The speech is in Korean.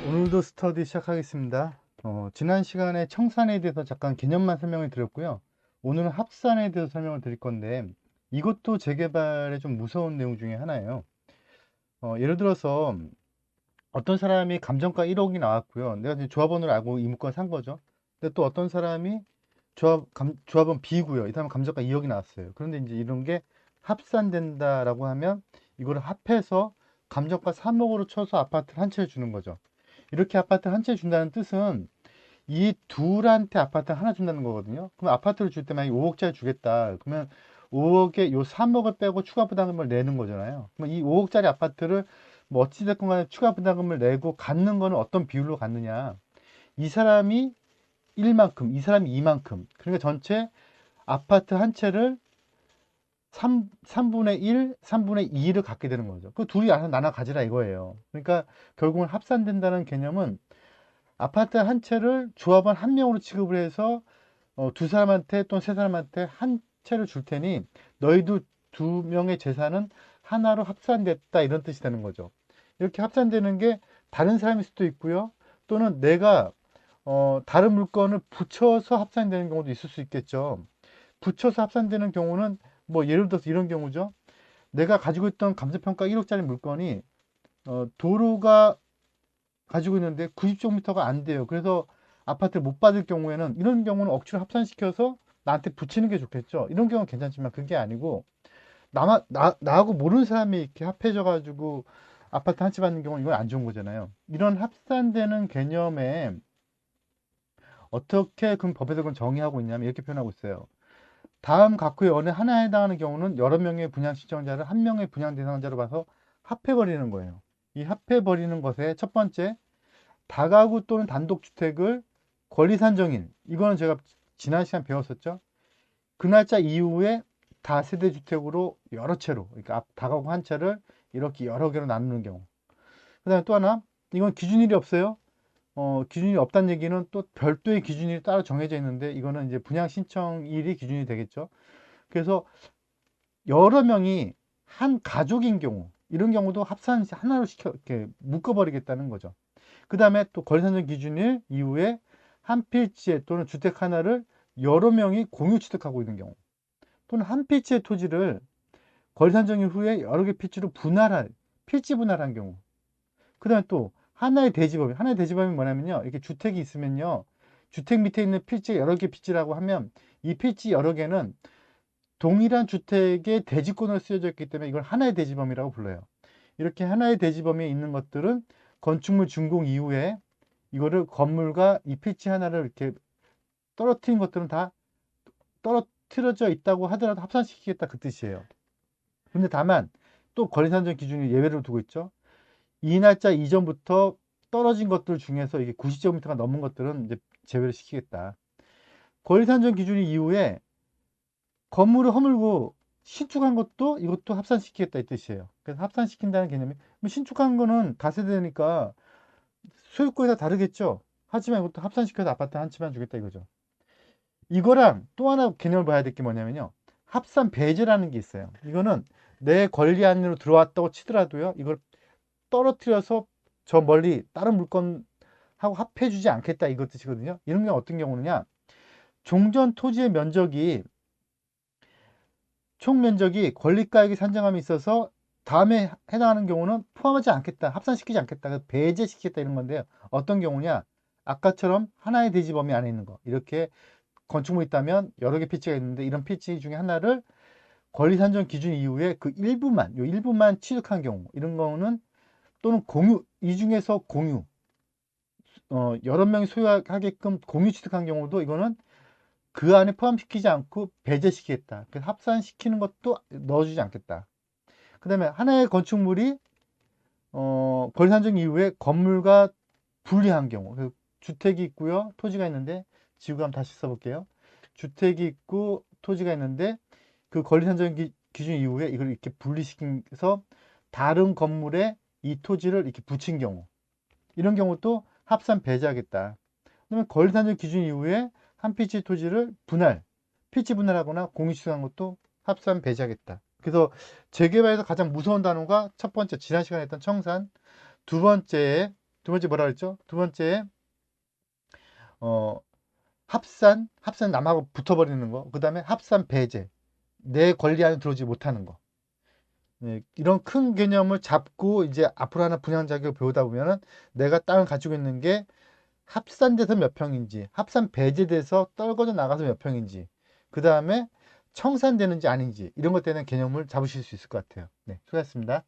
오늘도 스터디 시작하겠습니다. 지난 시간에 청산에 대해서 잠깐 개념만 설명을 드렸고요. 오늘은 합산에 대해서 설명을 드릴 건데 이것도 재개발의 좀 무서운 내용 중에 하나예요. 예를 들어서 어떤 사람이 감정가 1억이 나왔고요. 내가 이제 조합원을 알고 이 물건 산 거죠. 근데 또 어떤 사람이 조합원 B고요. 이 사람 감정가 2억이 나왔어요. 그런데 이제 이런 게 합산된다라고 하면 이거를 합해서 감정가 3억으로 쳐서 아파트를 한 채를 주는 거죠. 이렇게 아파트 한 채 준다는 뜻은 이 둘한테 아파트 하나 준다는 거거든요. 그럼 아파트를 줄 때 만약에 5억짜리 주겠다. 그러면 5억에 요 3억을 빼고 추가 부담금을 내는 거잖아요. 그럼 이 5억짜리 아파트를 뭐 어찌됐건 간에 추가 부담금을 내고 갖는 거는 어떤 비율로 갖느냐. 이 사람이 1만큼, 이 사람이 2만큼. 그러니까 전체 아파트 한 채를 3분의 1, 3분의 2를 갖게 되는 거죠. 그 둘이 알아서 나눠 가지라 이거예요. 그러니까 결국은 합산된다는 개념은 아파트 한 채를 조합원 한 명으로 취급을 해서 두 사람한테 또는 세 사람한테 한 채를 줄 테니 너희도 두 명의 재산은 하나로 합산됐다 이런 뜻이 되는 거죠. 이렇게 합산되는 게 다른 사람일 수도 있고요. 또는 내가 다른 물건을 붙여서 합산되는 경우도 있을 수 있겠죠. 붙여서 합산되는 경우는 뭐 예를 들어서 이런 경우죠. 내가 가지고 있던 감정평가 1억짜리 물건이 도로가 가지고 있는데 90제곱미터가 안 돼요. 그래서 아파트를 못 받을 경우에는 이런 경우는 억지로 합산시켜서 나한테 붙이는 게 좋겠죠. 이런 경우는 괜찮지만 그게 아니고 나하고 모르는 사람이 이렇게 합해져 가지고 아파트 한 채 받는 경우는 이건 안 좋은 거잖아요. 이런 합산되는 개념에 어떻게 그럼 법에서 그건 정의하고 있냐면 이렇게 표현하고 있어요. 다음 각호의 어느 하나에 해당하는 경우는 여러 명의 분양 신청자를 한 명의 분양 대상자로 봐서 합해버리는 거예요. 이 합해버리는 것에 첫 번째 다가구 또는 단독주택을 권리산정인, 이거는 제가 지난 시간 배웠었죠. 그 날짜 이후에 다세대주택으로 여러 채로, 그러니까 다가구 한 채를 이렇게 여러 개로 나누는 경우. 그 다음에 또 하나, 이건 기준일이 없어요. 기준이 없다는 얘기는 또 별도의 기준일이 따로 정해져 있는데 이거는 이제 분양 신청일이 기준이 되겠죠. 그래서 여러 명이 한 가족인 경우, 이런 경우도 합산 하나로 이렇게 묶어버리겠다는 거죠. 그 다음에 또 권리산정 기준일 이후에 한 필지에 또는 주택 하나를 여러 명이 공유 취득하고 있는 경우, 또는 한 필지의 토지를 권리산정 후에 여러 개 필지로 필지 분할한 경우. 그 다음에 또 하나의 대지범이 뭐냐면요, 이렇게 주택이 있으면요, 주택 밑에 있는 필지가 여러 개 필지라고 하면 이 필지 여러 개는 동일한 주택의 대지권으로 쓰여져 있기 때문에 이걸 하나의 대지범이라고 불러요. 이렇게 하나의 대지범에 있는 것들은 건축물 준공 이후에 이거를 건물과 이 필지 하나를 이렇게 떨어뜨린 것들은 다 떨어뜨려져 있다고 하더라도 합산시키겠다 그 뜻이에요. 근데 다만 또 권리산정 기준이 예외를 두고 있죠. 이 날짜 이전부터 떨어진 것들 중에서 이게 90제곱미터가 넘은 것들은 이제 제외를 시키겠다. 권리산정 기준 이후에 건물을 허물고 신축한 것도 이것도 합산시키겠다 이 뜻이에요. 그래서 합산시킨다는 개념이 신축한 거는 다세대니까 소유권이 다 다르겠죠. 하지만 이것도 합산시켜서 아파트 한 채만 주겠다 이거죠. 이거랑 또 하나 개념을 봐야 될 게 뭐냐면요. 합산 배제라는 게 있어요. 이거는 내 권리 안으로 들어왔다고 치더라도요. 이걸 떨어뜨려서 저 멀리 다른 물건하고 합해주지 않겠다 이것 뜻이거든요. 이런 경우 어떤 경우느냐. 종전 토지의 면적이 총 면적이 권리가액이 산정함에 있어서 다음에 해당하는 경우는 포함하지 않겠다. 합산시키지 않겠다. 배제시키겠다 이런 건데요. 어떤 경우냐. 아까처럼 하나의 대지 범위 안에 있는 거. 이렇게 건축물이 있다면 여러 개 피치가 있는데 이런 피치 중에 하나를 권리 산정 기준 이후에 그 일부만 취득한 경우. 이런 경우는 또는 공유, 이 중에서 공유. 여러 명이 소유하게끔 공유 취득한 경우도 이거는 그 안에 포함시키지 않고 배제시키겠다. 그래서 합산시키는 것도 넣어주지 않겠다. 그 다음에 하나의 건축물이 권리 산정 이후에 건물과 분리한 경우, 주택이 있고요, 토지가 있는데 지구 한번 다시 써볼게요. 주택이 있고 토지가 있는데 그 권리 산정 기준 이후에 이걸 이렇게 분리시켜서 다른 건물에 이 토지를 이렇게 붙인 경우, 이런 경우도 합산 배제하겠다. 그러면 권리 산정 기준 이후에 한 피치 토지를 필지 분할하거나 공유취득한 것도 합산 배제하겠다. 그래서 재개발에서 가장 무서운 단어가 첫 번째 지난 시간에 했던 청산, 두 번째 두 번째 뭐라 그랬죠? 두 번째, 어, 합산 남하고 붙어버리는 거. 그 다음에 합산 배제. 내 권리 안에 들어오지 못하는 거. 네, 이런 큰 개념을 잡고 이제 앞으로 하는 분양자격을 배우다 보면은 내가 땅을 가지고 있는 게 합산돼서 몇 평인지, 합산 배제돼서 떨궈져 나가서 몇 평인지, 그 다음에 청산되는지 아닌지, 이런 것 때문에 개념을 잡으실 수 있을 것 같아요. 네, 수고하셨습니다.